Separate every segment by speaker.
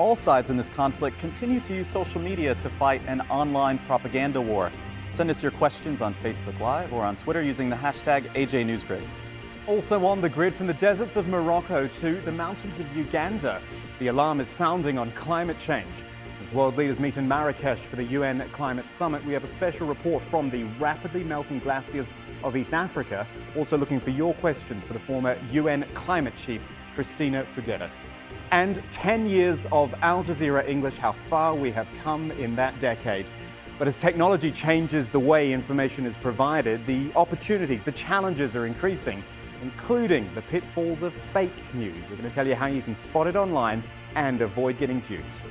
Speaker 1: all sides in this conflict continue to use social media to fight an online propaganda war. Send us your questions on Facebook Live or on Twitter using the hashtag AJNewsGrid.
Speaker 2: Also on the grid, from the deserts of Morocco to the mountains of Uganda, the alarm is sounding on climate change. As world leaders meet in Marrakesh for the UN Climate Summit, we have a special report from the rapidly melting glaciers of East Africa. Also looking for your questions for the former UN climate chief, Christina Figueres. And 10 years of Al Jazeera English, how far we have come in that decade. But as technology changes the way information is provided, the opportunities, the challenges are increasing, including the pitfalls of fake news. We're going to tell you how you can spot it online and avoid getting duped.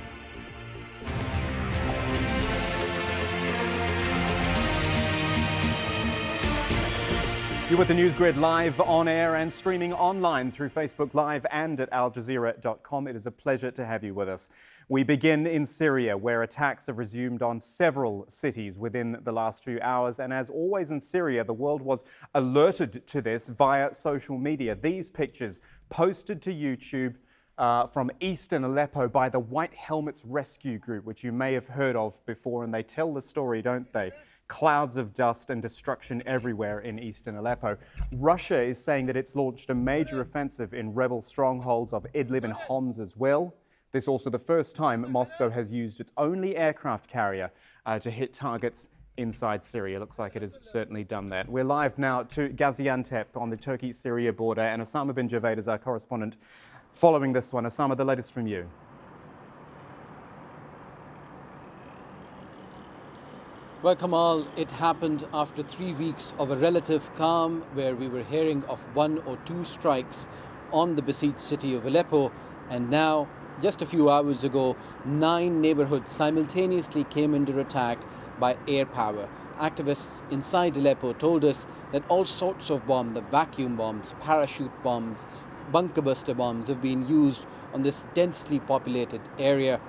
Speaker 2: You're with the NewsGrid live on air and streaming online through Facebook Live and at aljazeera.com. It is a pleasure to have you with us. We begin in Syria, where attacks have resumed on several cities within the last few hours. And as always in Syria, the world was alerted to this via social media. These pictures posted to YouTube from eastern Aleppo by the White Helmets Rescue Group, which you may have heard of before, and they tell the story, don't they? Clouds of dust and destruction everywhere in eastern Aleppo. Russia is saying that it's launched a major offensive in rebel strongholds of Idlib and Homs as well. This is also the first time Moscow has used its only aircraft carrier to hit targets inside Syria. Looks like it has certainly done that. We're live now to Gaziantep on the Turkey-Syria border, and Osama bin Javed is our correspondent following this one. Osama, the latest from you.
Speaker 3: Well, Kamal, it happened after 3 weeks of a relative calm where we were hearing of 1 or 2 strikes on the besieged city of Aleppo. And now, just a few hours ago, 9 neighborhoods simultaneously came under attack by air power. Activists inside Aleppo told us that all sorts of bombs, the vacuum bombs, parachute bombs, bunker buster bombs have been used on this densely populated area.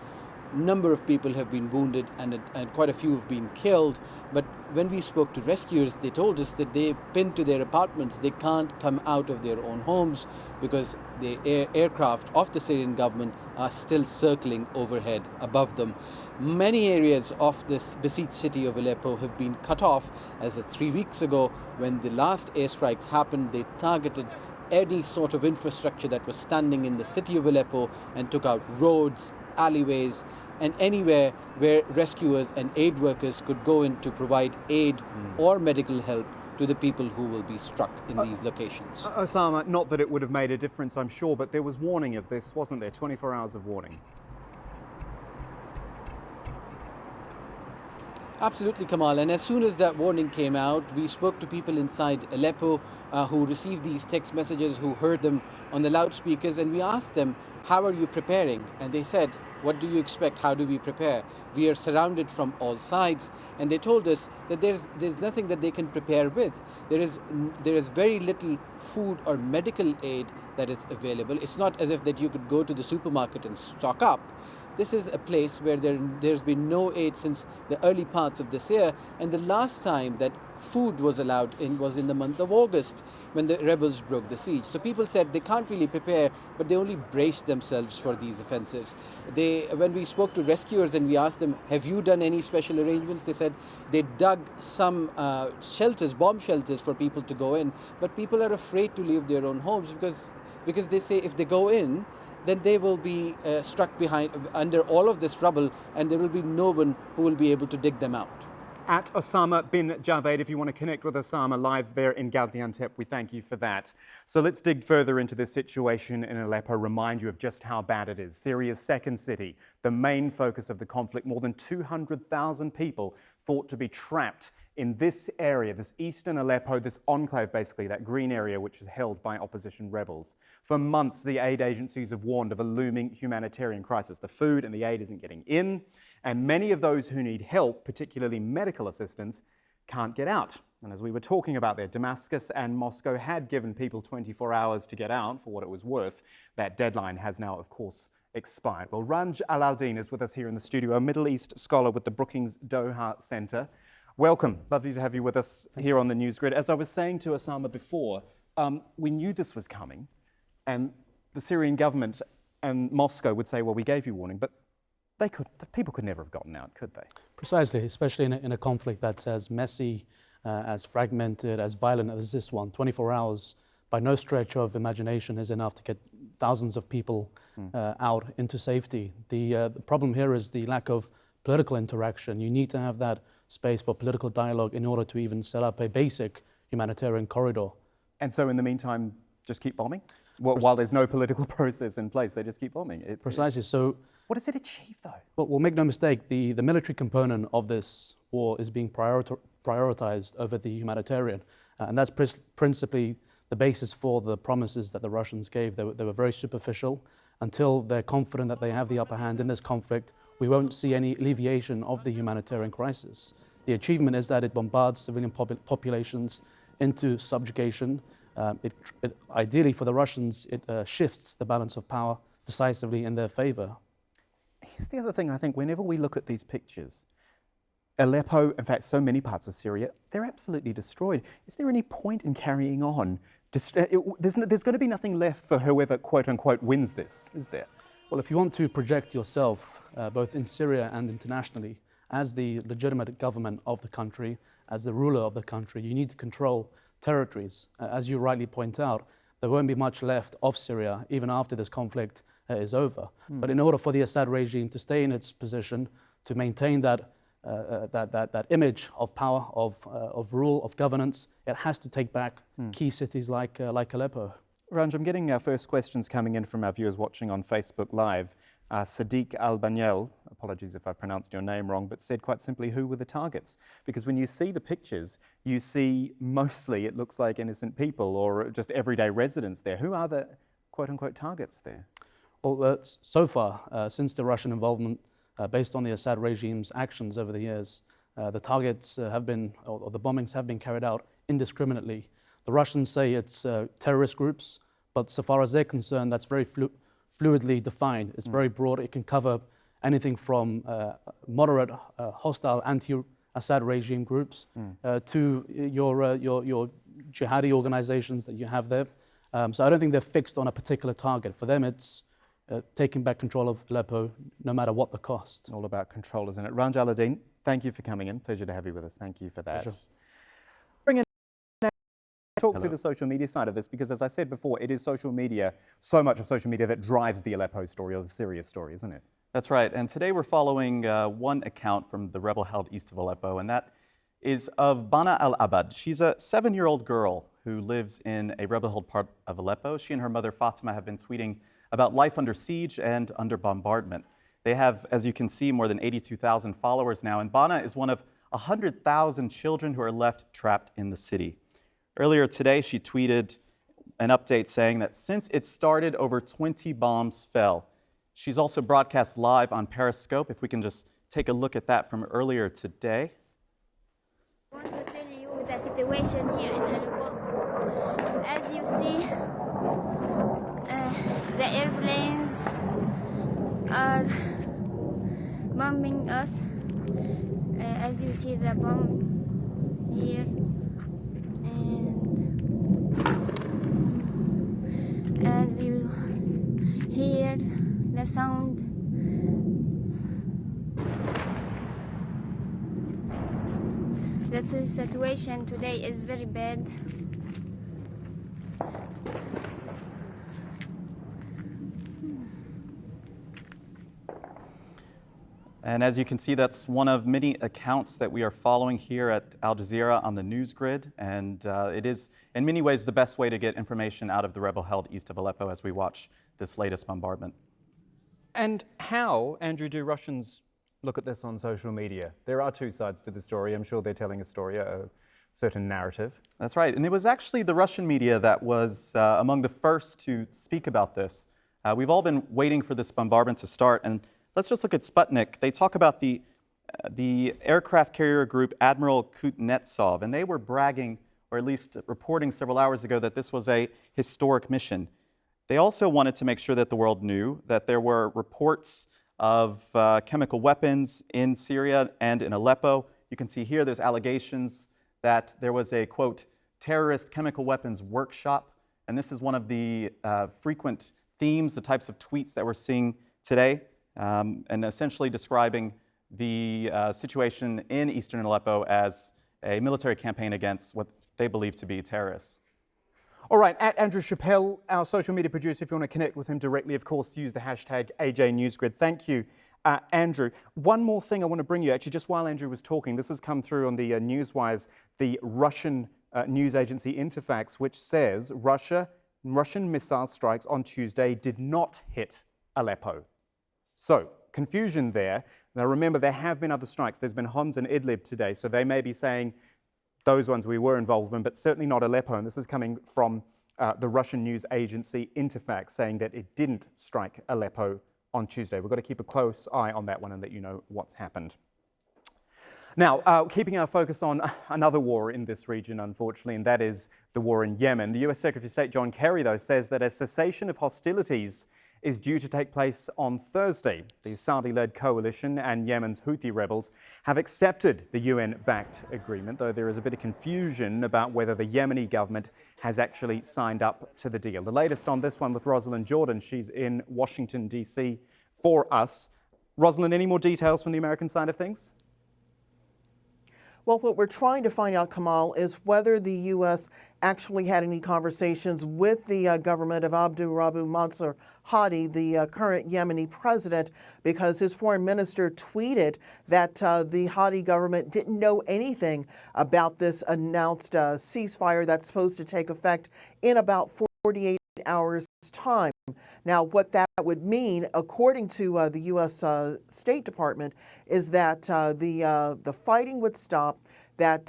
Speaker 3: Number of people have been wounded and quite a few have been killed. But when we spoke to rescuers, they told us that they pinned to their apartments. They can't come out of their own homes because the aircraft of the Syrian government are still circling overhead above them. Many areas of this besieged city of Aleppo have been cut off, as 3 weeks ago when the last airstrikes happened, they targeted any sort of infrastructure that was standing in the city of Aleppo and took out roads, alleyways, and anywhere where rescuers and aid workers could go in to provide aid or medical help to the people who will be struck in these locations.
Speaker 2: Osama, not that it would have made a difference, I'm sure, but there was warning of this, wasn't there? 24 hours of warning.
Speaker 3: Absolutely, Kamal. And as soon as that warning came out, we spoke to people inside Aleppo who received these text messages, who heard them on the loudspeakers, and we asked them, how are you preparing? And they said, what do you expect? How do we prepare? We are surrounded from all sides. And they told us that there's nothing that they can prepare with. There is very little food or medical aid that is available. It's not as if that you could go to the supermarket and stock up. This is a place where there's been no aid since the early parts of this year, and the last time that food was allowed in was in the month of August when the rebels broke the siege. So people said they can't really prepare, but they only brace themselves for these offensives. When we spoke to rescuers and we asked them, have you done any special arrangements? They said they dug some shelters, bomb shelters for people to go in, but people are afraid to leave their own homes because they say if they go in, then they will be struck under all of this rubble, and there will be no one who will be able to dig them out.
Speaker 2: At Osama bin Javed, if you want to connect with Osama live there in Gaziantep, we thank you for that. So let's dig further into this situation in Aleppo, remind you of just how bad it is. Syria's second city, the main focus of the conflict, more than 200,000 people thought to be trapped in this area, this eastern Aleppo, this enclave basically, that green area which is held by opposition rebels. For months, the aid agencies have warned of a looming humanitarian crisis. The food and the aid isn't getting in, and many of those who need help, particularly medical assistance, can't get out. And as we were talking about there, Damascus and Moscow had given people 24 hours to get out for what it was worth. That deadline has now, of course, expired. Well, Ranj Al-Aldin is with us here in the studio, a Middle East scholar with the Brookings Doha Centre. Welcome. Lovely to have you with us here on the NewsGrid. As I was saying to Osama before, we knew this was coming, and the Syrian government And Moscow would say, well, we gave you warning, but the people could never have gotten out, could they?
Speaker 4: Precisely, especially in a conflict that's as messy, as fragmented, as violent as this one. 24 hours, by no stretch of imagination, is enough to get thousands of people out into safety. The problem here is the lack of political interaction. You need to have that space for political dialogue in order to even set up a basic humanitarian corridor.
Speaker 2: And so in the meantime, just keep bombing? While there's no political process in place, they just keep bombing?
Speaker 4: Precisely. So,
Speaker 2: what does it achieve, though?
Speaker 4: well, make no mistake, the military component of this war is being prioritized over the humanitarian. And that's principally the basis for the promises that the Russians gave. They were very superficial. Until they're confident that they have the upper hand in this conflict, we won't see any alleviation of the humanitarian crisis. The achievement is that it bombards civilian populations into subjugation. Ideally, for the Russians, it shifts the balance of power decisively in their favor.
Speaker 2: Here's the other thing, I think, whenever we look at these pictures, Aleppo, in fact, so many parts of Syria, they're absolutely destroyed. Is there any point in carrying on? There's going to be nothing left for whoever, quote unquote, wins this, is there?
Speaker 4: Well, if you want to project yourself, both in Syria and internationally, as the legitimate government of the country, as the ruler of the country, you need to control territories. As you rightly point out, there won't be much left of Syria even after this conflict is over. But in order for the Assad regime to stay in its position, to maintain that image of power, of rule, of governance, it has to take back key cities like Aleppo.
Speaker 2: Ranj, I'm getting our first questions coming in from our viewers watching on Facebook Live. Sadiq Al-Banyel, apologies if I've pronounced your name wrong, but said quite simply, who were the targets? Because when you see the pictures, you see mostly it looks like innocent people or just everyday residents there. Who are the quote-unquote targets there?
Speaker 4: Well, so far, since the Russian involvement, based on the Assad regime's actions over the years, the targets have been, or the bombings have been carried out indiscriminately. The Russians say it's terrorist groups, but so far as they're concerned, that's very fluidly defined. It's very broad. It can cover anything from moderate, hostile, anti-Assad regime groups to your jihadi organizations that you have there. So I don't think they're fixed on a particular target. For them, it's taking back control of Aleppo, no matter what the cost.
Speaker 2: All about control, isn't it? Ranj Al-Adin, thank you for coming in. Pleasure to have you with us. Thank you for that.
Speaker 4: Pleasure.
Speaker 2: Talk through the social media side of this, because as I said before, it is social media, so much of social media that drives the Aleppo story or the Syria story, isn't it?
Speaker 1: That's right. And today we're following one account from the rebel held east of Aleppo, and that is of Bana al-Abad. She's a 7-year-old girl who lives in a rebel held part of Aleppo. She and her mother Fatima have been tweeting about life under siege and under bombardment. They have, as you can see, more than 82,000 followers now, and Bana is one of 100,000 children who are left trapped in the city. Earlier today, she tweeted an update saying that since it started, over 20 bombs fell. She's also broadcast live on Periscope. If we can just take a look at that from earlier today.
Speaker 5: I want to tell you the situation here in Aleppo. As you see, the airplanes are bombing us. As you see the bomb here. As you hear the sound, the situation today is very bad.
Speaker 1: And as you can see, that's one of many accounts that we are following here at Al Jazeera on the NewsGrid. And it is, in many ways, the best way to get information out of the rebel held east of Aleppo as we watch this latest bombardment.
Speaker 2: And how, Andrew, do Russians look at this on social media? There are two sides to the story. I'm sure they're telling a story, a certain narrative.
Speaker 1: That's right. And it was actually the Russian media that was among the first to speak about this. We've all been waiting for this bombardment to start. And let's just look at Sputnik. They talk about the aircraft carrier group Admiral Kuznetsov, and they were bragging, or at least reporting several hours ago, that this was a historic mission. They also wanted to make sure that the world knew that there were reports of chemical weapons in Syria and in Aleppo. You can see here there's allegations that there was a, quote, terrorist chemical weapons workshop, and this is one of the frequent themes, the types of tweets that we're seeing today, and essentially describing the situation in eastern Aleppo as a military campaign against what they believe to be terrorists.
Speaker 2: All right, at Andrew Chappelle, our social media producer, if you want to connect with him directly, of course, use the hashtag AJNewsGrid. Thank you, Andrew. One more thing I want to bring you, actually, just while Andrew was talking, this has come through on the Newswires, the Russian news agency Interfax, which says Russian missile strikes on Tuesday did not hit Aleppo. So, confusion there. Now remember, there have been other strikes. There's been Homs and Idlib today, so they may be saying those ones we were involved in, but certainly not Aleppo. And this is coming from the Russian news agency Interfax, saying that it didn't strike Aleppo on Tuesday. We've got to keep a close eye on that one and let you know what's happened. Now, keeping our focus on another war in this region, unfortunately, and that is the war in Yemen. The US Secretary of State John Kerry, though, says that a cessation of hostilities is due to take place on Thursday. The Saudi-led coalition and Yemen's Houthi rebels have accepted the UN-backed agreement, though there is a bit of confusion about whether the Yemeni government has actually signed up to the deal. The latest on this one with Rosalind Jordan. She's in Washington, D.C. for us. Rosalind, any more details from the American side of things?
Speaker 6: Well, what we're trying to find out, Kamal, is whether the U.S. actually had any conversations with the government of Abdul Rabu Mansur Hadi, the current Yemeni president, because his foreign minister tweeted that the Hadi government didn't know anything about this announced ceasefire that's supposed to take effect in about 48 hours' time. Now, what that would mean, according to the U.S. State Department, is that the fighting would stop, that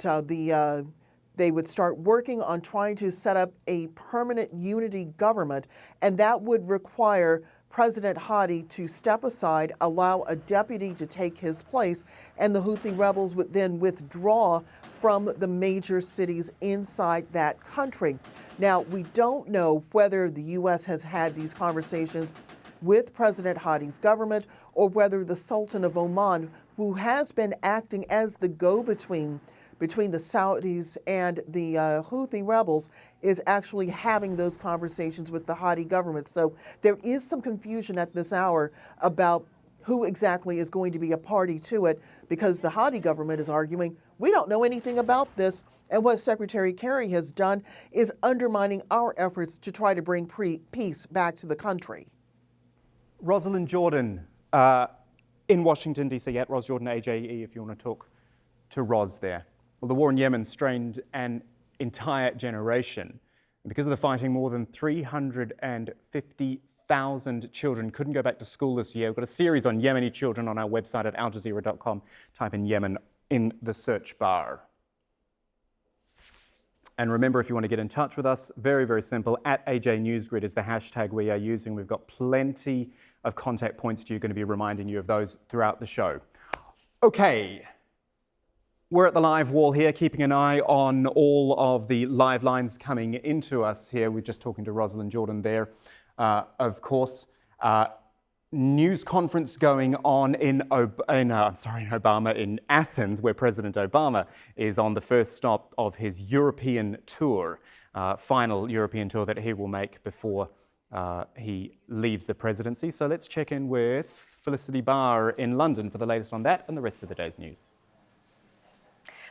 Speaker 6: they would start working on trying to set up a permanent unity government, and that would require President Hadi to step aside, allow a deputy to take his place, and the Houthi rebels would then withdraw from the major cities inside that country. Now, we don't know whether the U.S. has had these conversations with President Hadi's government or whether the Sultan of Oman, who has been acting as the go-between between the Saudis and the Houthi rebels, is actually having those conversations with the Hadi government. So there is some confusion at this hour about who exactly is going to be a party to it, because the Hadi government is arguing, we don't know anything about this, and what Secretary Kerry has done is undermining our efforts to try to bring peace back to the country.
Speaker 2: Rosalind Jordan in Washington, D.C. at Ros Jordan AJE, if you want to talk to Ros there. Well, the war in Yemen strained an entire generation. And because of the fighting, more than 350,000 children couldn't go back to school this year. We've got a series on Yemeni children on our website at aljazeera.com. Type in Yemen in the search bar. And remember, if you want to get in touch with us, very, very simple. At AJNewsGrid is the hashtag we are using. We've got plenty of contact points to you. Going to be reminding you of those throughout the show. Okay. We're at the live wall here, keeping an eye on all of the live lines coming into us here. We're just talking to Rosalind Jordan there, of course. News conference going on in Athens, where President Obama is on the first stop of his European tour, final European tour that he will make before he leaves the presidency. So let's check in with Felicity Barr in London for the latest on that and the rest of the day's news.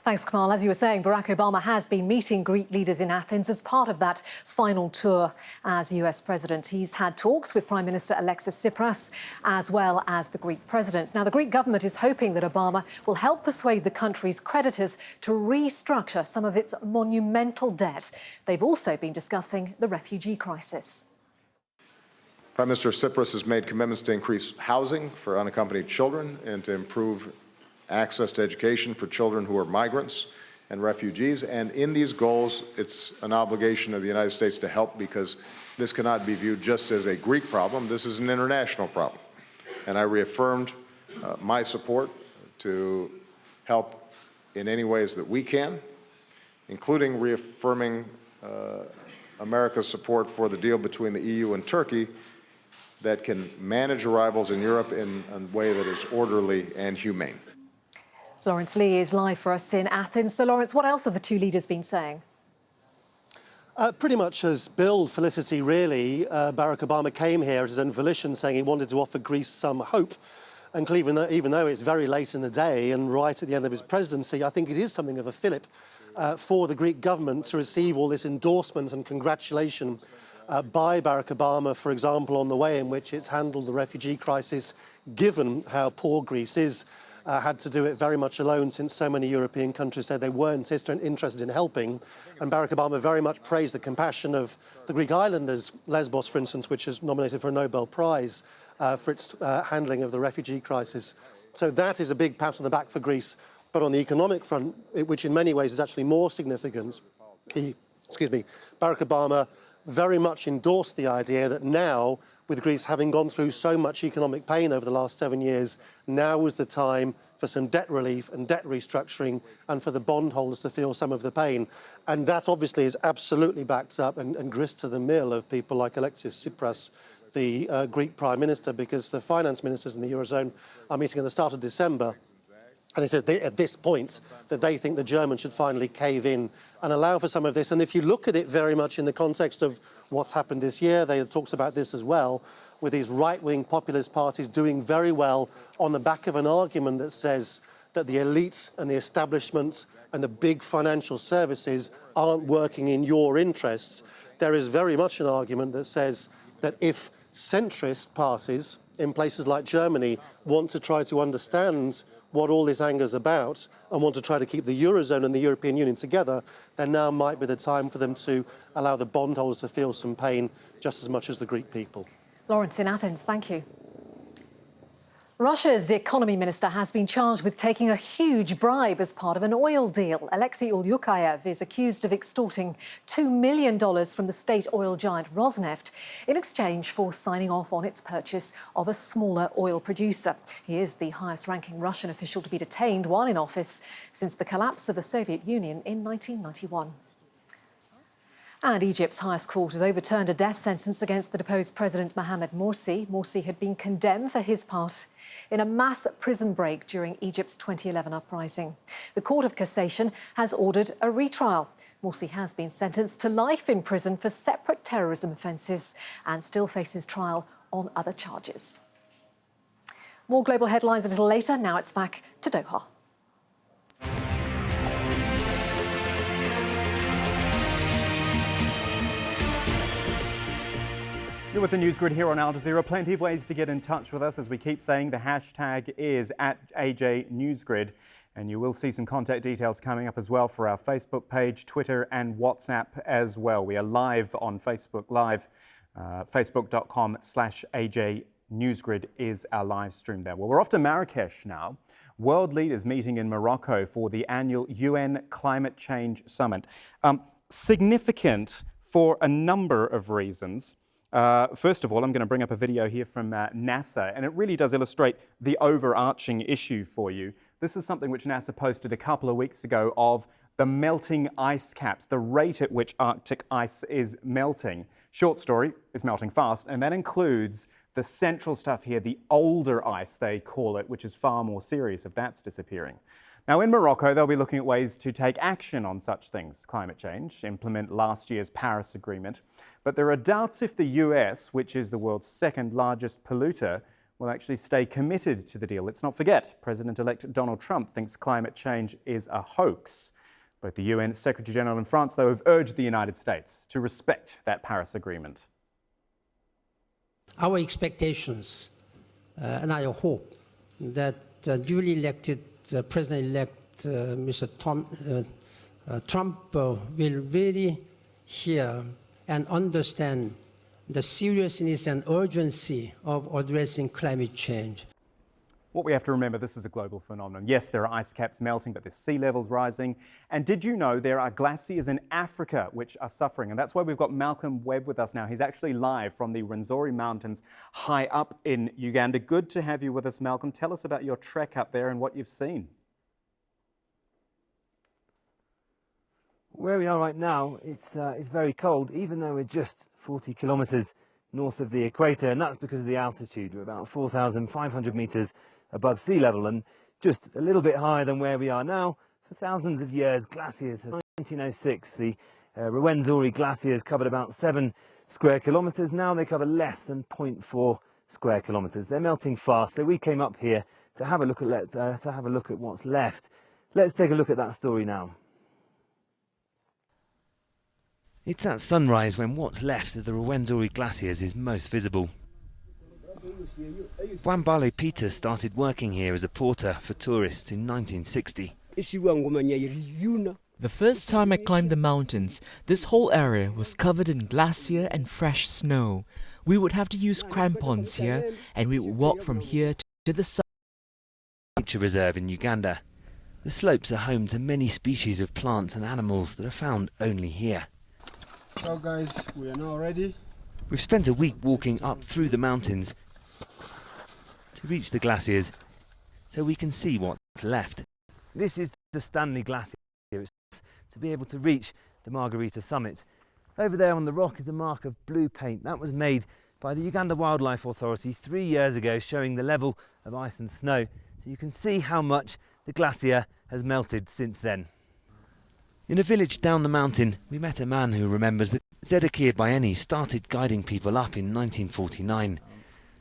Speaker 7: Thanks, Kamal. As you were saying, Barack Obama has been meeting Greek leaders in Athens as part of that final tour as US president. He's had talks with Prime Minister Alexis Tsipras as well as the Greek president. Now, the Greek government is hoping that Obama will help persuade the country's creditors to restructure some of its monumental debt. They've also been discussing the refugee crisis.
Speaker 8: Prime Minister Tsipras has made commitments to increase housing for unaccompanied children and to improve access to education for children who are migrants and refugees. And in these goals, it's an obligation of the United States to help, because this cannot be viewed just as a Greek problem. This is an international problem. And I reaffirmed my support to help in any ways that we can, including reaffirming America's support for the deal between the EU and Turkey that can manage arrivals in Europe in a way that is orderly and humane.
Speaker 7: Lawrence Lee is live for us in Athens. So, Lawrence, what else have the two leaders been saying?
Speaker 9: Pretty much as billed, Felicity, really. Barack Obama came here at his own volition, saying he wanted to offer Greece some hope. And even though it's very late in the day and right at the end of his presidency, I think it is something of a fillip for the Greek government to receive all this endorsement and congratulation by Barack Obama, for example, on the way in which it's handled the refugee crisis, given how poor Greece is. Had to do it very much alone, since so many European countries said they weren't interested in helping. And Barack Obama very much praised the compassion of the Greek islanders, Lesbos, for instance, which is nominated for a Nobel Prize for its handling of the refugee crisis. So that is a big pat on the back for Greece. But on the economic front, which in many ways is actually more significant, Barack Obama very much endorsed the idea that now, with Greece having gone through so much economic pain over the last 7 years, now was the time for some debt relief and debt restructuring and for the bondholders to feel some of the pain. And that obviously is absolutely backed up and grist to the mill of people like Alexis Tsipras, the Greek Prime Minister, because the finance ministers in the Eurozone are meeting at the start of December. And he said at this point that they think the Germans should finally cave in and allow for some of this. And if you look at it very much in the context of what's happened this year, they talked about this as well, with these right-wing populist parties doing very well on the back of an argument that says that the elites and the establishment and the big financial services aren't working in your interests. There is very much an argument that says that if centrist parties in places like Germany want to try to understand what all this anger is about and want to try to keep the Eurozone and the European Union together, then now might be the time for them to allow the bondholders to feel some pain just as much as the Greek people.
Speaker 7: Lawrence in Athens, thank you. Russia's economy minister has been charged with taking a huge bribe as part of an oil deal. Alexei Ulyukayev is accused of extorting $2 million from the state oil giant Rosneft in exchange for signing off on its purchase of a smaller oil producer. He is the highest-ranking Russian official to be detained while in office since the collapse of the Soviet Union in 1991. And Egypt's highest court has overturned a death sentence against the deposed President Mohamed Morsi. Morsi had been condemned for his part in a mass prison break during Egypt's 2011 uprising. The Court of Cassation has ordered a retrial. Morsi has been sentenced to life in prison for separate terrorism offences and still faces trial on other charges. More global headlines a little later. Now it's back to Doha.
Speaker 2: You're with the NewsGrid here on Al Jazeera. Plenty of ways to get in touch with us. As we keep saying, the hashtag is @AJNewsGrid. And you will see some contact details coming up as well for our Facebook page, Twitter and WhatsApp as well. We are live on Facebook Live. Facebook.com/AJNewsGrid is our live stream there. Well, we're off to Marrakesh now. World leaders meeting in Morocco for the annual UN Climate Change Summit. Significant for a number of reasons. First of all, I'm going to bring up a video here from NASA, and it really does illustrate the overarching issue for you. This is something which NASA posted a couple of weeks ago of the melting ice caps, the rate at which Arctic ice is melting. Short story, it's melting fast, and that includes the central stuff here, the older ice, they call it, which is far more serious if that's disappearing. Now, in Morocco, they'll be looking at ways to take action on such things, climate change, implement last year's Paris Agreement. But there are doubts if the US, which is the world's second largest polluter, will actually stay committed to the deal. Let's not forget, President-elect Donald Trump thinks climate change is a hoax. Both the UN Secretary General and France, though, have urged the United States to respect that Paris Agreement.
Speaker 10: Our expectations and our hope that duly elected President-elect Mr. Trump will really hear and understand the seriousness and urgency of addressing climate change.
Speaker 2: What we have to remember, this is a global phenomenon. Yes, there are ice caps melting, but there's sea levels rising. And did you know there are glaciers in Africa which are suffering? And that's why we've got Malcolm Webb with us now. He's actually live from the Rwenzori Mountains high up in Uganda. Good to have you with us, Malcolm. Tell us about your trek up there and what you've seen.
Speaker 11: Where we are right now, it's very cold, even though we're just 40 kilometres north of the equator, and that's because of the altitude. We're about 4,500 metres above sea level, and just a little bit higher than where we are now. For thousands of years, glaciers have. In 1906, the Ruwenzori glaciers covered about 7 square kilometres. Now they cover less than 0.4 square kilometres. They're melting fast, so we came up here to have a look at what's left. Let's take a look at that story now.
Speaker 12: It's at sunrise when what's left of the Ruwenzori glaciers is most visible. Wambale Peter started working here as a porter for tourists in 1960.
Speaker 13: The first time I climbed the mountains, this whole area was covered in glacier and fresh snow. We would have to use crampons here, and we would walk from here to the
Speaker 12: nature reserve in Uganda. The slopes are home to many species of plants and animals that are found only here.
Speaker 14: So guys, we are now ready.
Speaker 12: We've spent a week walking up through the mountains to reach the glaciers so we can see what's left.
Speaker 11: This is the Stanley Glacier. It's to be able to reach the Margarita summit. Over there on the rock is a mark of blue paint. That was made by the Uganda Wildlife Authority 3 years ago, showing the level of ice and snow. So you can see how much the glacier has melted since then.
Speaker 12: In a village down the mountain, we met a man who remembers that Zedekiah Bayeni started guiding people up in 1949.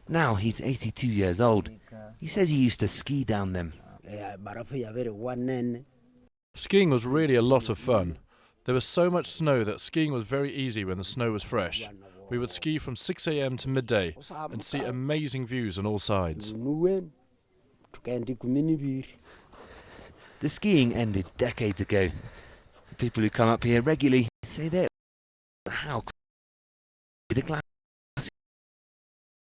Speaker 12: Now he's 82 years old. He says he used to ski down them.
Speaker 15: Skiing was really a lot of fun. There was so much snow that skiing was very easy when the snow was fresh. We would ski from 6 a.m. to midday and see amazing views on all sides.
Speaker 12: The skiing ended decades ago. The people who come up here regularly say they're how the glacier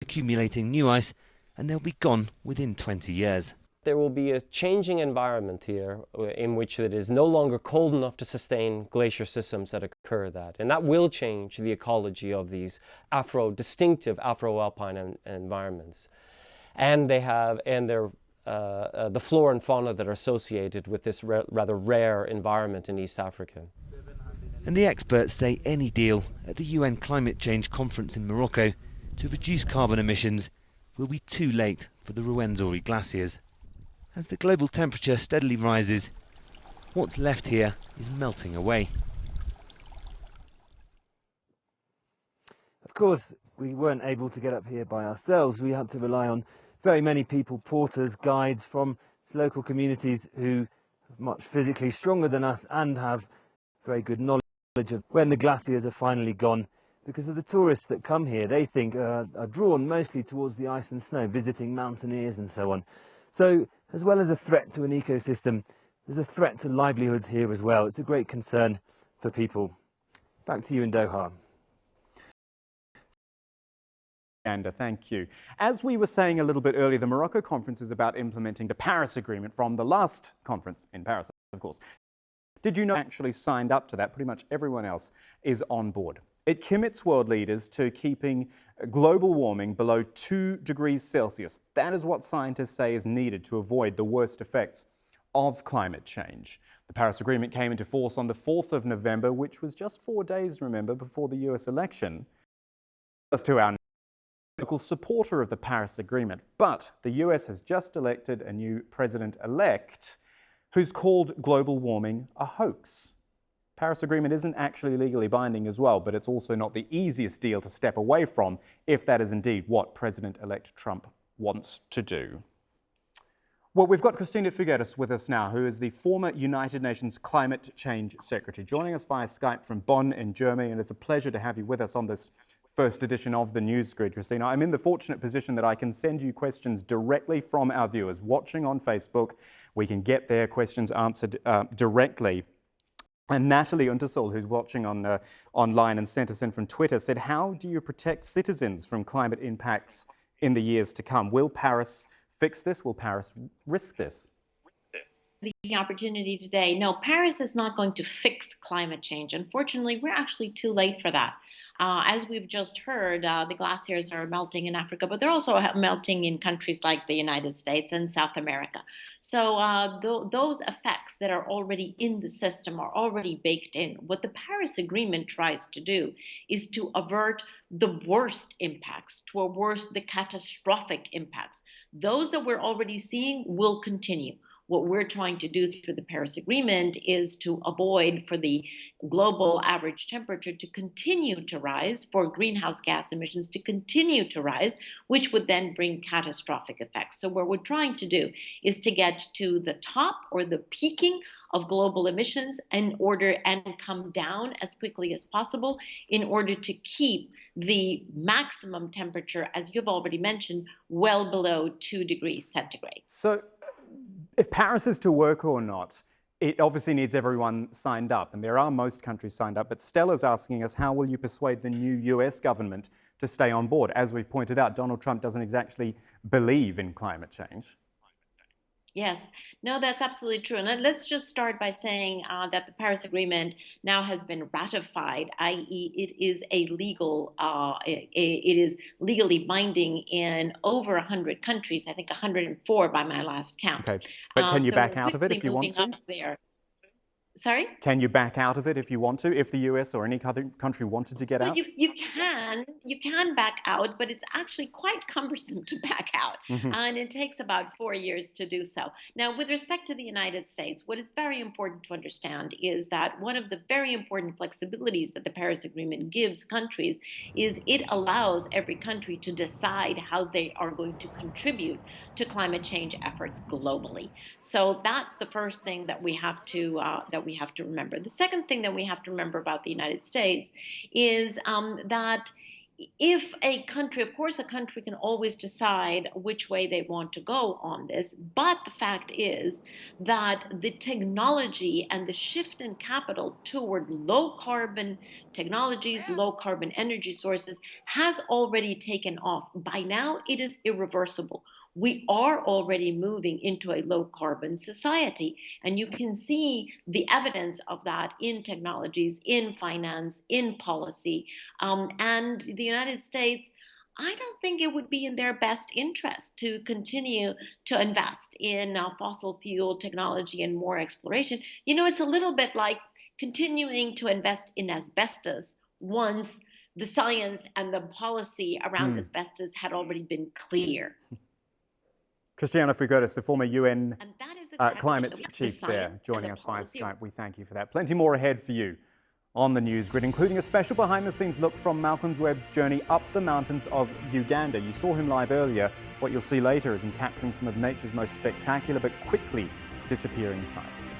Speaker 12: accumulating new ice, and they'll be gone within 20 years.
Speaker 16: There will be a changing environment here in which it is no longer cold enough to sustain glacier systems that occur and that will change the ecology of these distinctive Afro-alpine environments. And the flora and fauna that are associated with this rather rare environment in East Africa.
Speaker 12: And the experts say any deal at the UN Climate Change Conference in Morocco to reduce carbon emissions will be too late for the Ruwenzori glaciers. As the global temperature steadily rises, what's left here is melting away.
Speaker 11: Of course, we weren't able to get up here by ourselves. We had to rely on very many people, porters, guides from local communities who are much physically stronger than us and have very good knowledge of when the glaciers are finally gone. Because of the tourists that come here, they think are drawn mostly towards the ice and snow, visiting mountaineers and so on. So, as well as a threat to an ecosystem, there's a threat to livelihoods here as well. It's a great concern for people. Back to you in Doha.
Speaker 2: Thank you. As we were saying a little bit earlier, the Morocco conference is about implementing the Paris Agreement from the last conference in Paris, of course. Did you know actually signed up to that? Pretty much everyone else is on board. It commits world leaders to keeping global warming below 2 degrees Celsius. That is what scientists say is needed to avoid the worst effects of climate change. The Paris Agreement came into force on the 4th of November, which was just 4 days, remember, before the US election. As to our local supporter of the Paris Agreement, but the US has just elected a new president-elect who's called global warming a hoax. Paris Agreement isn't actually legally binding as well, but it's also not the easiest deal to step away from if that is indeed what President-elect Trump wants to do. Well, we've got Christina Figueres with us now, who is the former United Nations Climate Change Secretary, joining us via Skype from Bonn in Germany, and it's a pleasure to have you with us on this first edition of the NewsGrid, Christina. I'm in the fortunate position that I can send you questions directly from our viewers watching on Facebook. We can get their questions answered directly. And Natalie Untersoll, who's watching online and sent us in from Twitter, said, how do you protect citizens from climate impacts in the years to come? Will Paris fix this? Will Paris risk this?
Speaker 17: The opportunity today. No, Paris is not going to fix climate change. Unfortunately, we're actually too late for that. As we've just heard, the glaciers are melting in Africa, but they're also melting in countries like the United States and South America. So those effects that are already in the system are already baked in. What the Paris Agreement tries to do is to avert the worst impacts, to avert the catastrophic impacts. Those that we're already seeing will continue. what we're trying to do through the Paris Agreement is to avoid for the global average temperature to continue to rise, for greenhouse gas emissions to continue to rise, which would then bring catastrophic effects. So what we're trying to do is to get to the top or the peaking of global emissions in order and come down as quickly as possible in order to keep the maximum temperature, as you've already mentioned, well below 2 degrees centigrade.
Speaker 2: So if Paris is to work or not, it obviously needs everyone signed up, and there are most countries signed up. But Stella's asking us, how will you persuade the new US government to stay on board? As we've pointed out, Donald Trump doesn't exactly believe in climate change.
Speaker 17: Yes, no, that's absolutely true. And let's just start by saying that the Paris Agreement now has been ratified, i.e., it is a legal, it is legally binding in over 100 countries. I think 104 by my last count.
Speaker 2: Okay, but can you
Speaker 17: So
Speaker 2: back
Speaker 17: we're
Speaker 2: out of it if
Speaker 17: quickly
Speaker 2: you want
Speaker 17: moving
Speaker 2: to?
Speaker 17: up there. Sorry?
Speaker 2: Can you back out of it if you want to, if the US or any other country wanted to get
Speaker 17: Well,
Speaker 2: out?
Speaker 17: you can back out, but it's actually quite cumbersome to back out, and it takes about 4 years to do so. Now, with respect to the United States, what is very important to understand is that one of the very important flexibilities that the Paris Agreement gives countries is it allows every country to decide how they are going to contribute to climate change efforts globally. So that's the first thing that we have to remember. The second thing that we have to remember about the United States is that if a country, of course, a country can always decide which way they want to go on this, but the fact is that the technology and the shift in capital toward low carbon technologies, low carbon energy sources has already taken off. By now, it is irreversible. We are already moving into a low carbon society. And you can see the evidence of that in technologies, in finance, in policy. And the United States, I don't think it would be in their best interest to continue to invest in fossil fuel technology and more exploration. You know, it's a little bit like continuing to invest in asbestos once the science and the policy around asbestos had already been clear.
Speaker 2: Christiana Figueres, the former UN climate
Speaker 17: the
Speaker 2: chief there,
Speaker 17: science
Speaker 2: joining
Speaker 17: and the
Speaker 2: us via
Speaker 17: policy.
Speaker 2: Skype. We thank you for that. Plenty more ahead for you on the NewsGrid, including a special behind-the-scenes look from Malcolm Webb's journey up the mountains of Uganda. You saw him live earlier. What you'll see later is him capturing some of nature's most spectacular but quickly disappearing sights.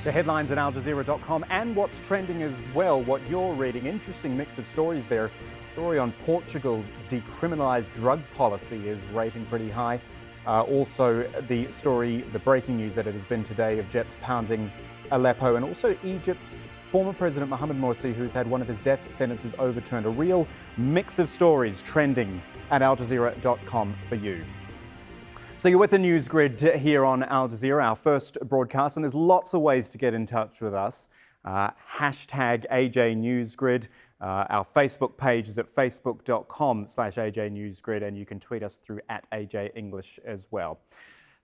Speaker 2: The headlines at aljazeera.com and what's trending as well, what you're reading. Interesting mix of stories there. Story on Portugal's decriminalised drug policy is rating pretty high. Also the story, the breaking news that it has been today of jets pounding Aleppo, and also Egypt's former President Mohamed Morsi, who's had one of his death sentences overturned. A real mix of stories trending at aljazeera.com for you. So you're with the NewsGrid here on Al Jazeera, our first broadcast, and there's lots of ways to get in touch with us. Hashtag AJ NewsGrid. Our Facebook page is at facebook.com/AJ NewsGrid, and you can tweet us through at AJ English as well.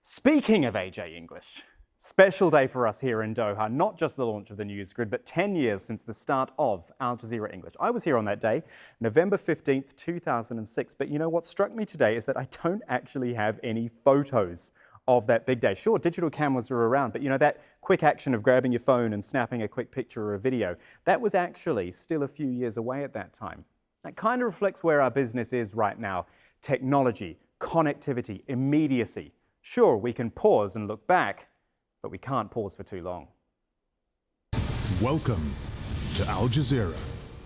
Speaker 2: Speaking of AJ English, special day for us here in Doha, not just the launch of the NewsGrid, but 10 years since the start of Al Jazeera English. I was here on that day, November 15th, 2006, but you know what struck me today is that I don't actually have any photos of that big day. Sure, digital cameras were around, but you know, that quick action of grabbing your phone and snapping a quick picture or a video, that was actually still a few years away at that time. That kind of reflects where our business is right now. Technology, connectivity, immediacy. Sure, we can pause and look back, but we can't pause for too long.
Speaker 18: Welcome to Al Jazeera.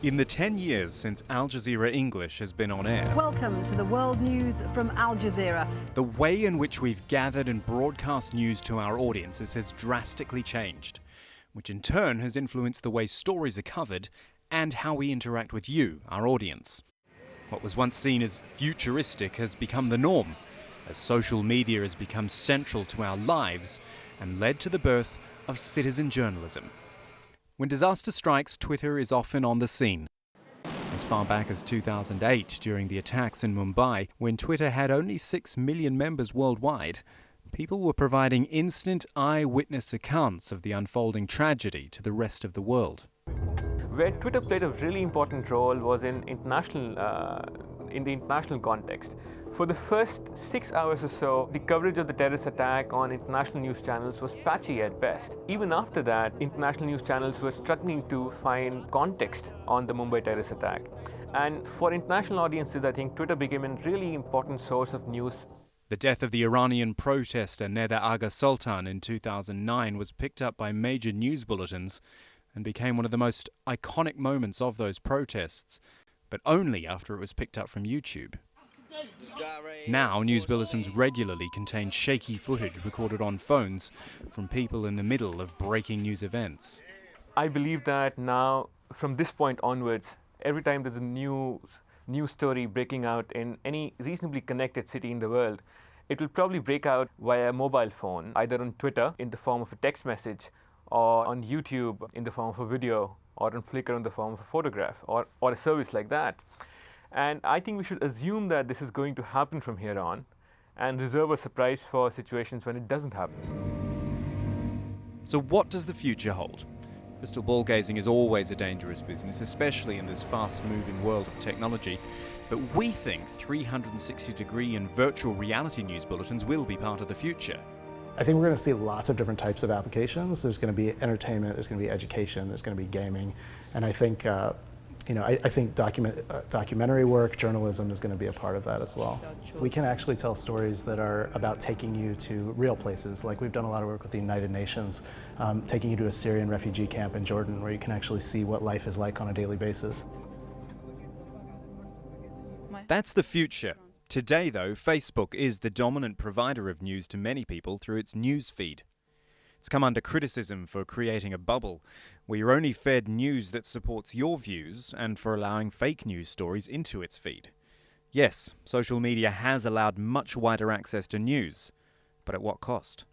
Speaker 2: In the 10 years since Al Jazeera English has been on air,
Speaker 19: welcome to the world news from Al Jazeera.
Speaker 2: The way in which we've gathered and broadcast news to our audiences has drastically changed, which in turn has influenced the way stories are covered and how we interact with you, our audience. What was once seen as futuristic has become the norm, as social media has become central to our lives and led to the birth of citizen journalism. When disaster strikes, Twitter is often on the scene. As far back as 2008, during the attacks in Mumbai, when Twitter had only 6 million members worldwide, people were providing instant eyewitness accounts of the unfolding tragedy to the rest of the world.
Speaker 20: Where Twitter played a really important role was in the international context. For the first 6 hours or so, the coverage of the terrorist attack on international news channels was patchy at best. Even after that, international news channels were struggling to find context on the Mumbai terrorist attack. And for international audiences, I think Twitter became a really important source of news.
Speaker 2: The death of the Iranian protester Neda Agha Sultan in 2009 was picked up by major news bulletins and became one of the most iconic moments of those protests, but only after it was picked up from YouTube. Now, news bulletins regularly contain shaky footage recorded on phones from people in the middle of breaking news events.
Speaker 20: I believe that now, from this point onwards, every time there's a news story breaking out in any reasonably connected city in the world, it will probably break out via a mobile phone, either on Twitter in the form of a text message, or on YouTube in the form of a video, or on Flickr in the form of a photograph, or a service like that. And I think we should assume that this is going to happen from here on and reserve a surprise for situations when it doesn't happen.
Speaker 2: So what does the future hold? Crystal ball gazing is always a dangerous business, especially in this fast-moving world of technology. But we think 360-degree and virtual reality news bulletins will be part of the future.
Speaker 21: I think we're going to see lots of different types of applications. There's going to be entertainment, there's going to be education, there's going to be gaming, and I think I think documentary work, journalism is going to be a part of that as well. We can actually tell stories that are about taking you to real places. Like we've done a lot of work with the United Nations, taking you to a Syrian refugee camp in Jordan where you can actually see what life is like on a daily basis.
Speaker 2: That's the future. Today, though, Facebook is the dominant provider of news to many people through its news feed. It's come under criticism for creating a bubble where you're only fed news that supports your views and for allowing fake news stories into its feed. Yes, social media has allowed much wider access to news, but at what cost?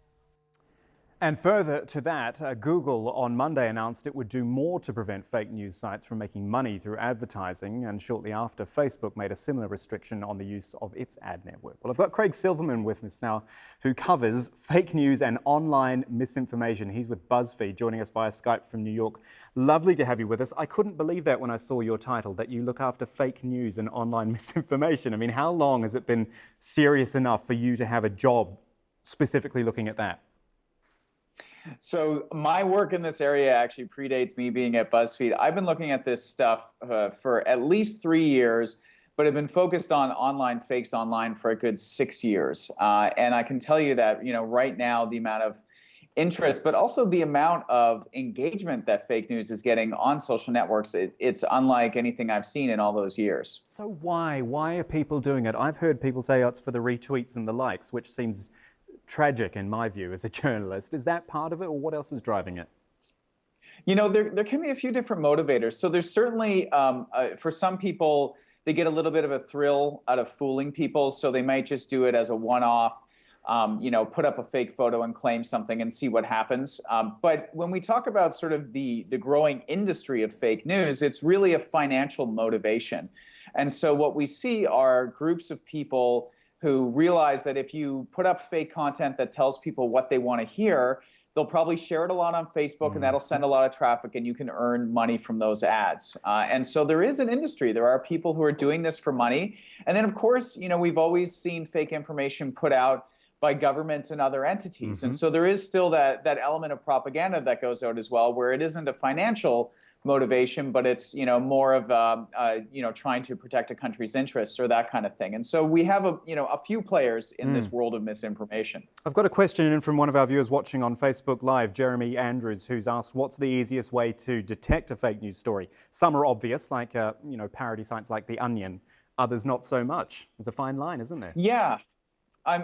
Speaker 2: And further to that, Google on Monday announced it would do more to prevent fake news sites from making money through advertising, and shortly after, Facebook made a similar restriction on the use of its ad network. Well, I've got Craig Silverman with us now, who covers fake news and online misinformation. He's with BuzzFeed, joining us via Skype from New York. Lovely to have you with us. I couldn't believe that when I saw your title, that you look after fake news and online misinformation. I mean, how long has it been serious enough for you to have a job specifically looking at that?
Speaker 22: So my work in this area actually predates me being at BuzzFeed. I've been looking at this stuff for at least 3 years, but have been focused on online fakes online for a good 6 years. And I can tell you that, right now, the amount of interest, but also the amount of engagement that fake news is getting on social networks. It's unlike anything I've seen in all those years.
Speaker 2: So why are people doing it? I've heard people say, oh, it's for the retweets and the likes, which seems tragic in my view as a journalist. Is that part of it, or what else is driving it?
Speaker 22: You know, there can be a few different motivators. So there's certainly, for some people, they get a little bit of a thrill out of fooling people. So they might just do it as a one-off, you know, put up a fake photo and claim something and see what happens. But when we talk about sort of the growing industry of fake news, it's really a financial motivation. And so what we see are groups of people who realize that if you put up fake content that tells people what they want to hear, they'll probably share it a lot on Facebook, and that'll send a lot of traffic, and you can earn money from those ads. And so there is an industry. There are people who are doing this for money. And then, of course, you know, we've always seen fake information put out by governments and other entities. And so there is still that element of propaganda that goes out as well, where it isn't a financial motivation, but it's, you know, more of you know, trying to protect a country's interests or that kind of thing. And so we have a few players in this world of misinformation.
Speaker 2: I've got a question in from one of our viewers watching on Facebook Live, Jeremy Andrews, who's asked, what's the easiest way to detect a fake news story? Some are obvious, like you know, parody sites like The Onion. Others not so much. There's a fine line, isn't there?
Speaker 22: Yeah.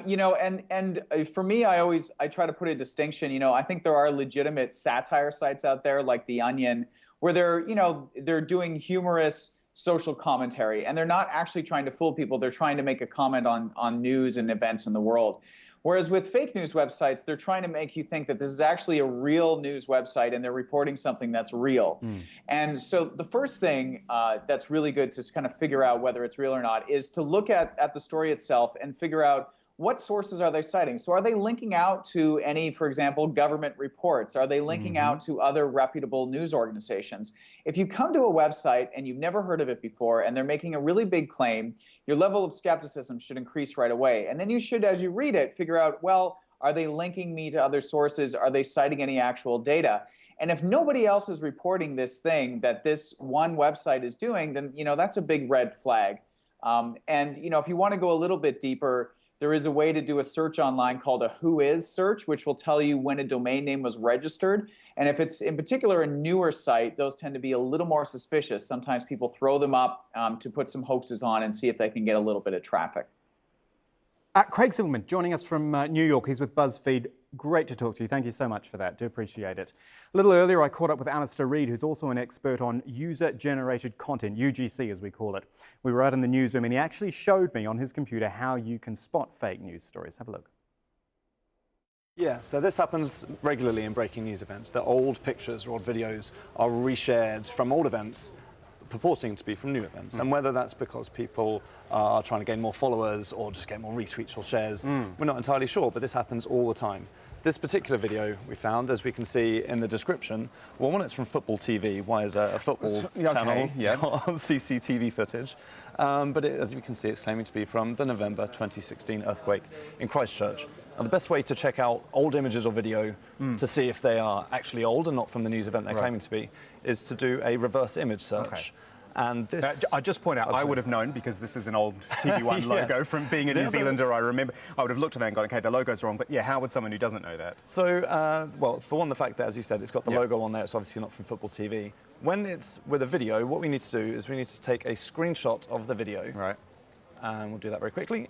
Speaker 22: You know, and for me, I try to put a distinction. You know, I think there are legitimate satire sites out there like The Onion, where they're doing humorous social commentary, and they're not actually trying to fool people. They're trying to make a comment on news and events in the world. Whereas with fake news websites, they're trying to make you think that this is actually a real news website and they're reporting something that's real. And so the first thing that's really good to kind of figure out whether it's real or not is to look at the story itself and figure out what sources are they citing. So are they linking out to any, for example, government reports? Are they linking out to other reputable news organizations? If you come to a website and you've never heard of it before and they're making a really big claim, your level of skepticism should increase right away. And then you should, as you read it, figure out, well, are they linking me to other sources? Are they citing any actual data? And if nobody else is reporting this thing that this one website is doing, then, you know, that's a big red flag. And, you know, if you want to go a little bit deeper, there is a way to do a search online called a who is search, which will tell you when a domain name was registered. And if it's in particular a newer site, those tend to be a little more suspicious. Sometimes people throw them up to put some hoaxes on and see if they can get a little bit of traffic.
Speaker 2: Craig Silverman joining us from New York. He's with BuzzFeed. Great to talk to you. Thank you so much for that. Do appreciate it. A little earlier, I caught up with Alistair Reid, who's also an expert on user-generated content, UGC as we call it. We were out in the newsroom and he actually showed me on his computer how you can spot fake news stories. Have a look.
Speaker 3: Yeah, so this happens regularly in breaking news events. The old pictures or old videos are reshared from old events purporting to be from new events. And whether that's because people are trying to gain more followers or just get more retweets or shares, we're not entirely sure, but this happens all the time. This particular video we found, as we can see in the description, well, one, it's from Football TV. Why is a football channel on CCTV footage? But as you can see, it's claiming to be from the November 2016 earthquake in Christchurch. Now, the best way to check out old images or video to see if they are actually old and not from the news event they're claiming to be is to do a reverse image search. And this,
Speaker 2: I just point out, I would have known because this is an old TV1 logo from being a New Zealander. I remember I would have looked at that and gone, okay, the logo's wrong. But yeah, how would someone who doesn't know that?
Speaker 3: So, well, for one, the fact that, as you said, it's got the logo on there, it's obviously not from Football TV. When it's with a video, what we need to do is we need to take a screenshot of the video.
Speaker 2: Right.
Speaker 3: And we'll do that very quickly.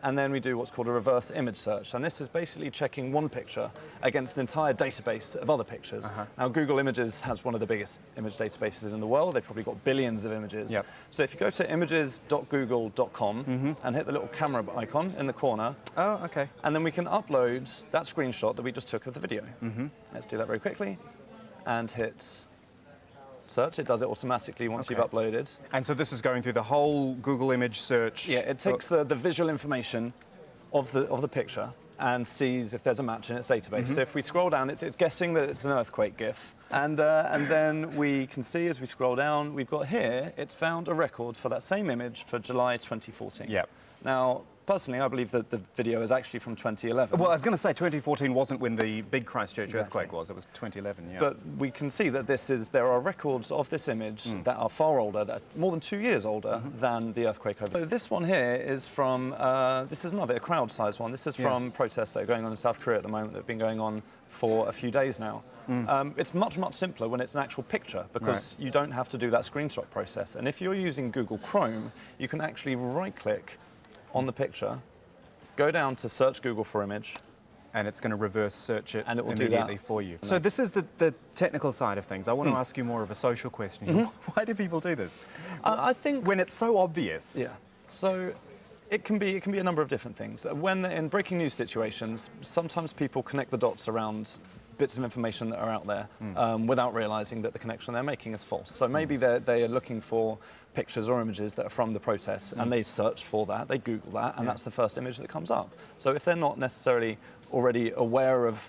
Speaker 3: And then we do what's called a reverse image search. And this is basically checking one picture against an entire database of other pictures. Now, Google Images has one of the biggest image databases in the world. They've probably got billions of images. So if you go to images.google.com and hit the little camera icon in the corner. And then we can upload that screenshot that we just took of the video. Let's do that very quickly and hit search. It does it automatically once you've uploaded.
Speaker 2: And so this is going through the whole Google image search?
Speaker 3: Yeah, it takes the visual information of the picture and sees if there's a match in its database. So if we scroll down, it's guessing that it's an earthquake GIF. And then we can see as we scroll down, we've got here, it's found a record for that same image for July 2014. Now, Personally, I believe that the video is actually from 2011.
Speaker 2: Well, I was going to say 2014 wasn't when the big Christchurch earthquake was. It was 2011, yeah.
Speaker 3: But we can see that there are records of this image that are far older, that are more than 2 years older than the earthquake over. So this one here is from, this is another crowd-sized one. This is from protests that are going on in South Korea at the moment that have been going on for a few days now. It's much, much simpler when it's an actual picture because you don't have to do that screenshot process. And if you're using Google Chrome, you can actually right-click on the picture, go down to search Google for image,
Speaker 2: and it's going to reverse search it
Speaker 3: and it will
Speaker 2: immediately
Speaker 3: do that
Speaker 2: for you. So this is the technical side of things. I want to ask you more of a social question. Why do people do this?
Speaker 3: I think
Speaker 2: when it's so obvious.
Speaker 3: Yeah. So it can be a number of different things. When in breaking news situations, sometimes people connect the dots around bits of information that are out there without realizing that the connection they're making is false. So maybe they are looking for pictures or images that are from the protests and they search for that, they Google that, and that's the first image that comes up. So if they're not necessarily already aware of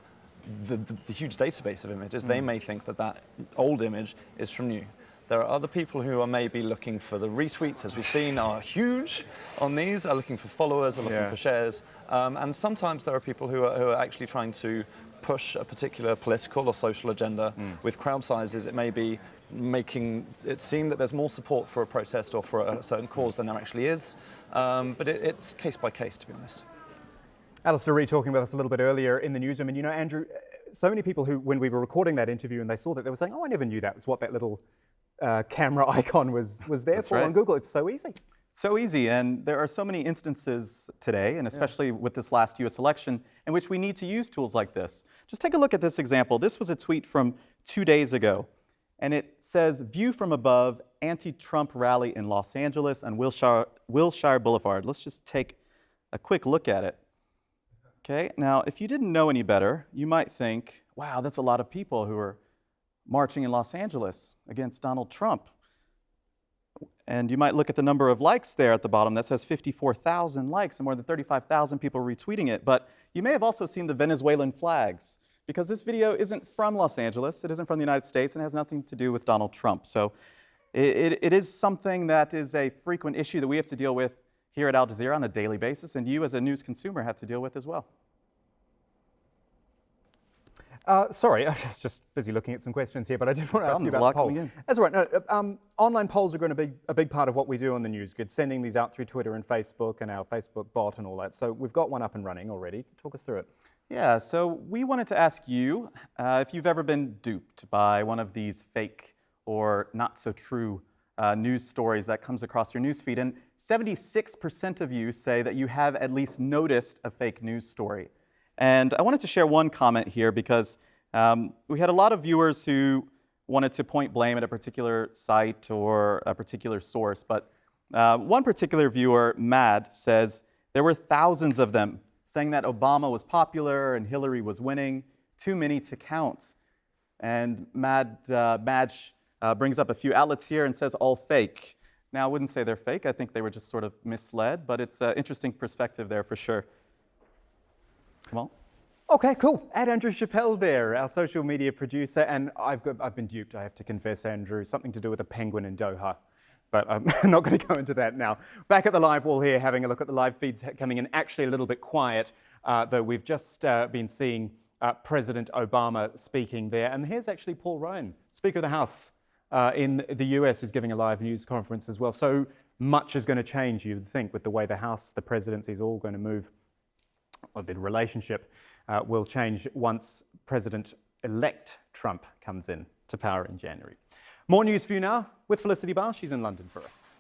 Speaker 3: the huge database of images, they may think that that old image is from new. There are other people who are maybe looking for the retweets, as we've seen, are huge on these, are looking for followers, are looking for shares. And sometimes there are people who are actually trying to push a particular political or social agenda. With crowd sizes, it may be making it seem that there's more support for a protest or for a certain cause than there actually is. But it's case by case, to be honest.
Speaker 2: Alistair Reid talking with us a little bit earlier in the newsroom. And you know, Andrew, so many people who, when we were recording that interview and they saw that, they were saying, oh, I never knew that was what that little camera icon was there for on Google. It's so easy.
Speaker 1: So easy, and there are so many instances today, and especially with this last US election, in which we need to use tools like this. Just take a look at this example. This was a tweet from 2 days ago, and it says, view from above, anti-Trump rally in Los Angeles and Wilshire Boulevard. Let's just take a quick look at it. Okay, now if you didn't know any better, you might think, wow, that's a lot of people who are marching in Los Angeles against Donald Trump. And you might look at the number of likes there at the bottom that says 54,000 likes and more than 35,000 people retweeting it. But you may have also seen the Venezuelan flags, because this video isn't from Los Angeles, it isn't from the United States, and has nothing to do with Donald Trump. So it is something that is a frequent issue that we have to deal with here at Al Jazeera on a daily basis, and you as a news consumer have to deal with as well.
Speaker 2: Sorry, I was just busy looking at some questions here, but I did want to ask you about the poll. That's all right. No, online polls are going to be a big part of what we do on the NewsGrid, sending these out through Twitter and Facebook and our Facebook bot and all that. So we've got one up and running already. Talk us through it.
Speaker 1: Yeah, so we wanted to ask you if you've ever been duped by one of these fake or not so true news stories that comes across your newsfeed. And 76% of you say that you have at least noticed a fake news story. And I wanted to share one comment here because we had a lot of viewers who wanted to point blame at a particular site or a particular source. But one particular viewer, Mad, says there were thousands of them saying that Obama was popular and Hillary was winning, too many to count. And Madge brings up a few outlets here and says all fake. Now, I wouldn't say they're fake. I think they were just sort of misled, but it's an interesting perspective there for sure. Come on.
Speaker 2: Okay, cool. Add Andrew Chappelle there, our social media producer, and I've been duped, I have to confess, Andrew, something to do with a penguin in Doha. But I'm not going to go into that now. Back at the live wall here, having a look at the live feeds coming in, actually a little bit quiet, though we've just been seeing President Obama speaking there. And here's actually Paul Ryan, Speaker of the House in the US, who's giving a live news conference as well. So much is going to change, you'd think, with the way the House, the presidency is all going to move. Or the relationship will change once President-elect Trump comes in to power in January. More news for you now with Felicity Barr. She's in London for us.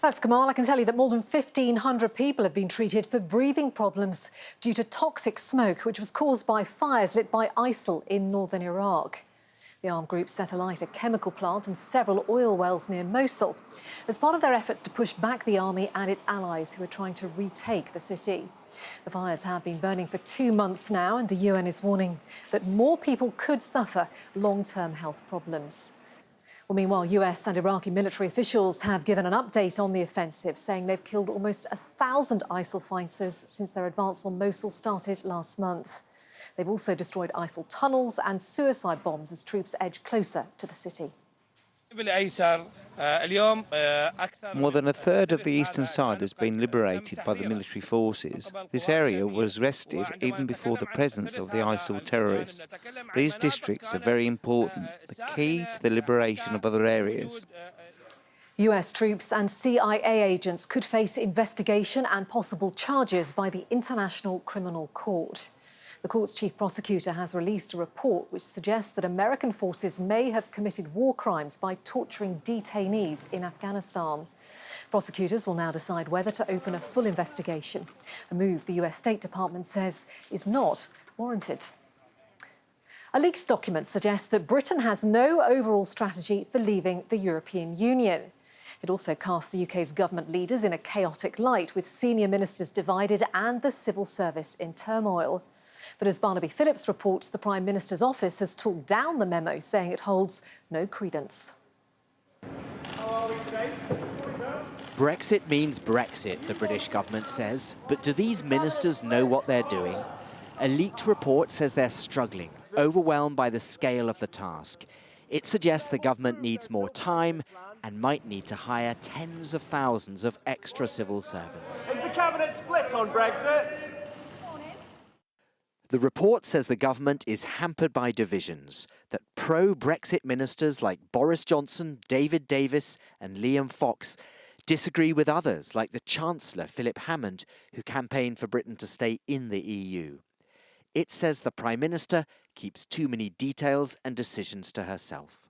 Speaker 7: That's Kamal. I can tell you that more than 1,500 people have been treated for breathing problems due to toxic smoke, which was caused by fires lit by ISIL in northern Iraq. The armed group set alight a chemical plant and several oil wells near Mosul as part of their efforts to push back the army and its allies who are trying to retake the city. The fires have been burning for 2 months now, and the UN is warning that more people could suffer long-term health problems. Well, meanwhile, US and Iraqi military officials have given an update on the offensive, saying they've killed almost 1,000 ISIL fighters since their advance on Mosul started last month. They've also destroyed ISIL tunnels and suicide bombs as troops edge closer to the city.
Speaker 4: More than a third of the eastern side has been liberated by the military forces. This area was restive even before the presence of the ISIL terrorists. These districts are very important, the key to the liberation of other areas.
Speaker 7: US troops and CIA agents could face investigation and possible charges by the International Criminal Court. The court's chief prosecutor has released a report which suggests that American forces may have committed war crimes by torturing detainees in Afghanistan. Prosecutors will now decide whether to open a full investigation, a move the US State Department says is not warranted. A leaked document suggests that Britain has no overall strategy for leaving the European Union. It also casts the UK's government leaders in a chaotic light, with senior ministers divided and the civil service in turmoil. But as Barnaby Phillips reports, the Prime Minister's office has talked down the memo, saying it holds no credence.
Speaker 5: Brexit means Brexit, the British government says. But do these ministers know what they're doing? A leaked report says they're struggling, overwhelmed by the scale of the task. It suggests the government needs more time and might need to hire tens of thousands of extra civil servants.
Speaker 23: Is the cabinet split on Brexit?
Speaker 5: The report says the government is hampered by divisions, that pro-Brexit ministers like Boris Johnson, David Davis and Liam Fox disagree with others like the Chancellor, Philip Hammond, who campaigned for Britain to stay in the EU. It says the Prime Minister keeps too many details and decisions to herself.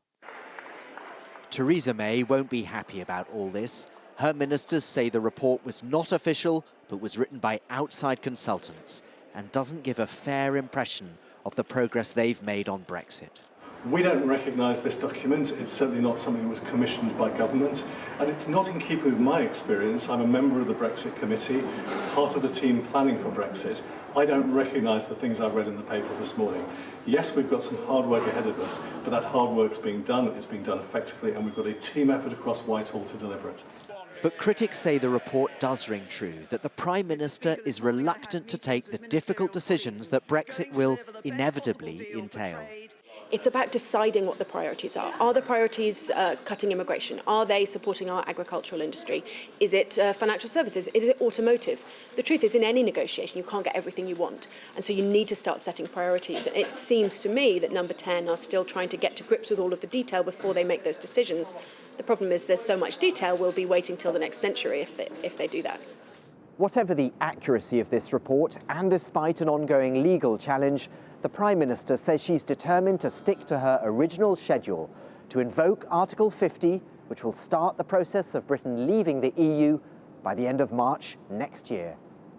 Speaker 5: Theresa May won't be happy about all this. Her ministers say the report was not official, but was written by outside consultants and doesn't give a fair impression of the progress they've made on Brexit.
Speaker 24: We don't recognise this document. It's certainly not something that was commissioned by government, and it's not in keeping with my experience. I'm a member of the Brexit Committee, part of the team planning for Brexit. I don't recognise the things I've read in the papers this morning. Yes, we've got some hard work ahead of us, but that hard work's being done, it's being done effectively, and we've got a team effort across Whitehall to deliver it.
Speaker 5: But critics say the report does ring true, that the Prime Minister is reluctant to take the difficult decisions that Brexit will inevitably entail.
Speaker 25: It's about deciding what the priorities are. Are the priorities cutting immigration? Are they supporting our agricultural industry? Is it financial services? Is it automotive? The truth is, in any negotiation, you can't get everything you want. And so you need to start setting priorities. And it seems to me that Number 10 are still trying to get to grips with all of the detail before they make those decisions. The problem is there's so much detail, we'll be waiting till the next century if they do that.
Speaker 5: Whatever the accuracy of this report, and despite an ongoing legal challenge, the Prime Minister says she's determined to stick to her original schedule to invoke Article 50, which will start the process of Britain leaving the EU by the end of March next year.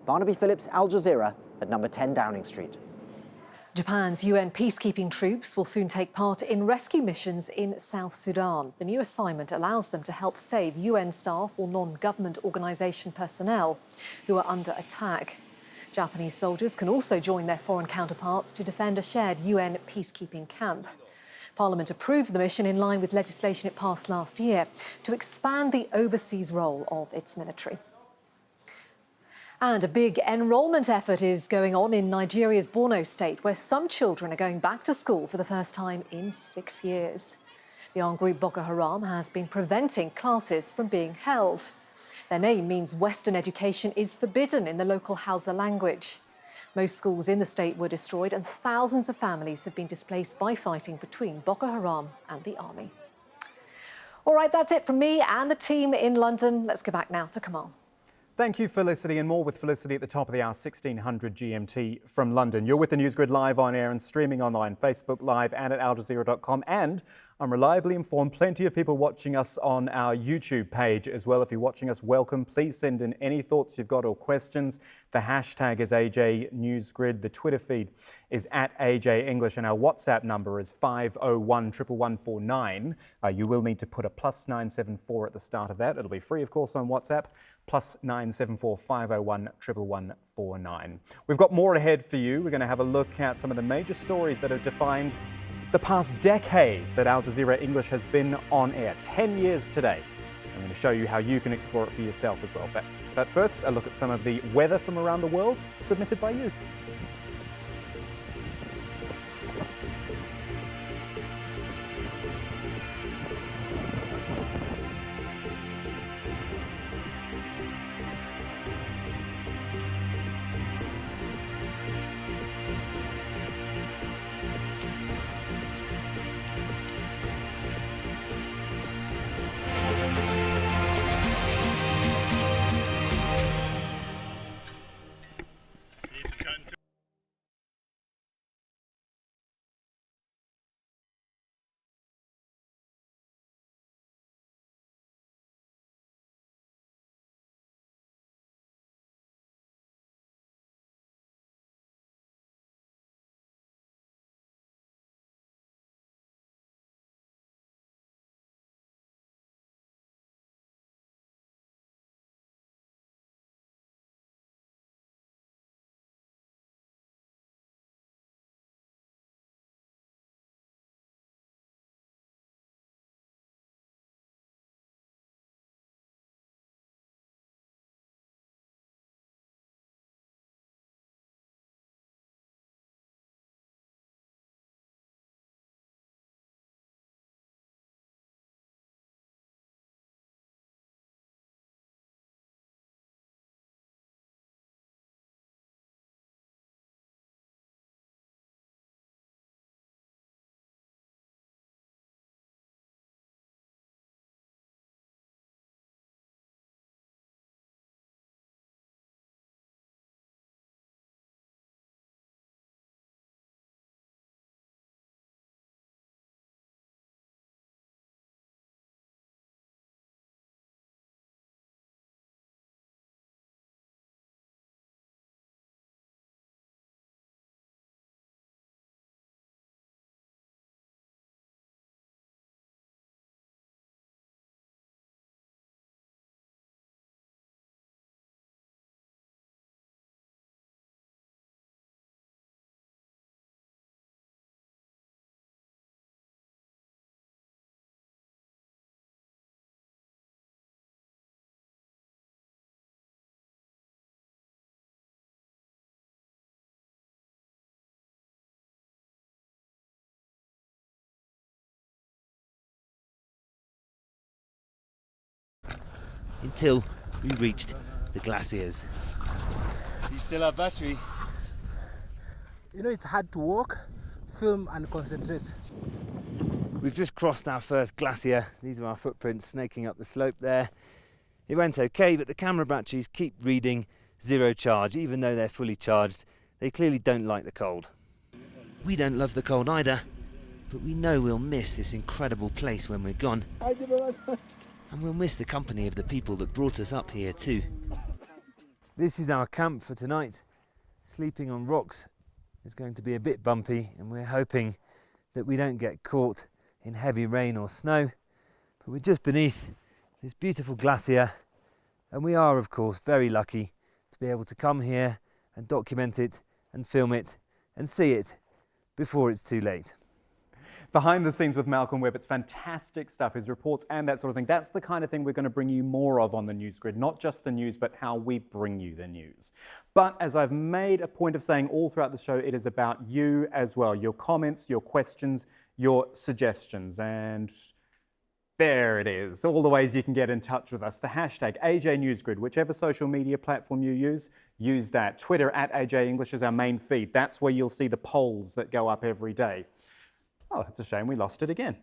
Speaker 5: Barnaby Phillips, Al Jazeera, at Number 10 Downing Street.
Speaker 7: Japan's UN peacekeeping troops will soon take part in rescue missions in South Sudan. The new assignment allows them to help save UN staff or non-government organisation personnel who are under attack. Japanese soldiers can also join their foreign counterparts to defend a shared UN peacekeeping camp. Parliament approved the mission in line with legislation it passed last year to expand the overseas role of its military. And a big enrolment effort is going on in Nigeria's Borno state, where some children are going back to school for the first time in 6 years. The armed group Boko Haram has been preventing classes from being held. Their name means Western education is forbidden in the local Hausa language. Most schools in the state were destroyed and thousands of families have been displaced by fighting between Boko Haram and the army. All right, that's it from me and the team in London. Let's go back now to Kamal.
Speaker 2: Thank you, Felicity, and more with Felicity at the top of the hour, 1600 GMT from London. You're with the NewsGrid live on air and streaming online, Facebook Live and at aljazeera.com. And I'm reliably informed plenty of people watching us on our YouTube page as well. If you're watching us, welcome. Please send in any thoughts you've got or questions. The hashtag is AJ NewsGrid. The Twitter feed is at AJ English, and our WhatsApp number is 501 11149. You will need to put a +974 at the start of that. It'll be free, of course, on WhatsApp. +974 501 11149. We've got more ahead for you. We're going to have a look at some of the major stories that have defined the past decade that Al Jazeera English has been on air. 10 years today. I'm going to show you how you can explore it for yourself as well. But first, a look at some of the weather from around the world submitted by you.
Speaker 12: until we reached the glaciers.
Speaker 11: You still have battery? You know, it's hard to walk, film and concentrate. We've just crossed our first glacier. These are our footprints snaking up the slope there. It went okay, but the camera batteries keep reading 0 charge, even though they're fully charged. They clearly don't like the cold.
Speaker 12: We don't love the cold either, but we know we'll miss this incredible place when we're gone. And we'll miss the company of the people that brought us up here too.
Speaker 11: This is our camp for tonight. Sleeping on rocks is going to be a bit bumpy, and we're hoping that we don't get caught in heavy rain or snow. But we're just beneath this beautiful glacier, and we are of course very lucky to be able to come here and document it and film it and see it before it's too late.
Speaker 2: Behind the scenes with Malcolm Webb, it's fantastic stuff, his reports and that sort of thing. That's the kind of thing we're going to bring you more of on the NewsGrid, not just the news, but how we bring you the news. But as I've made a point of saying all throughout the show, it is about you as well, your comments, your questions, your suggestions. And there it is, all the ways you can get in touch with us. The hashtag AJNewsGrid, whichever social media platform you use that. Twitter at AJ English is our main feed. That's where you'll see the polls that go up every day. Oh, it's a shame we lost it again.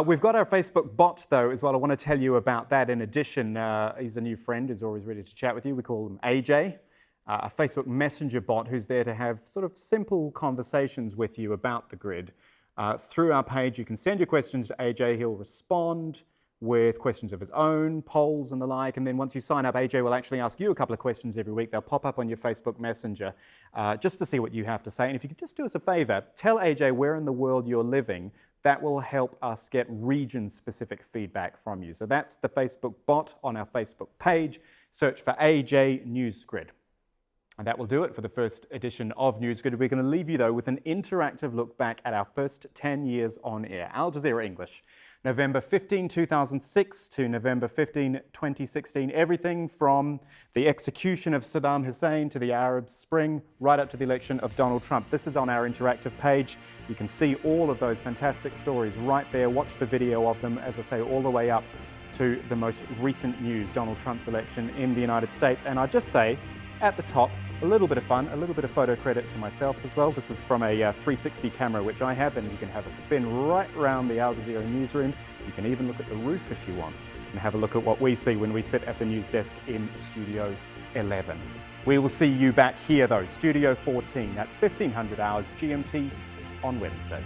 Speaker 2: We've got our Facebook bot, though, as well. I want to tell you about that. In addition, he's a new friend who's always ready to chat with you. We call him AJ, a Facebook Messenger bot who's there to have sort of simple conversations with you about the grid. Through our page, you can send your questions to AJ. He'll respond with questions of his own, polls and the like. And then once you sign up, AJ will actually ask you a couple of questions every week. They'll pop up on your Facebook Messenger just to see what you have to say. And if you could just do us a favor, tell AJ where in the world you're living. That will help us get region-specific feedback from you. So that's the Facebook bot on our Facebook page. Search for AJ NewsGrid. And that will do it for the first edition of NewsGrid. We're going to leave you, though, with an interactive look back at our first 10 years on air. Al Jazeera English. November 15, 2006 to November 15, 2016. Everything from the execution of Saddam Hussein to the Arab Spring, right up to the election of Donald Trump. This is on our interactive page. You can see all of those fantastic stories right there. Watch the video of them, as I say, all the way up to the most recent news, Donald Trump's election in the United States. And I'd just say, at the top, a little bit of fun, a little bit of photo credit to myself as well. This is from a 360 camera, which I have, and you can have a spin right around the Al Jazeera newsroom. You can even look at the roof if you want, and have a look at what we see when we sit at the news desk in Studio 11. We will see you back here, though, Studio 14 at 1500 hours GMT on Wednesday.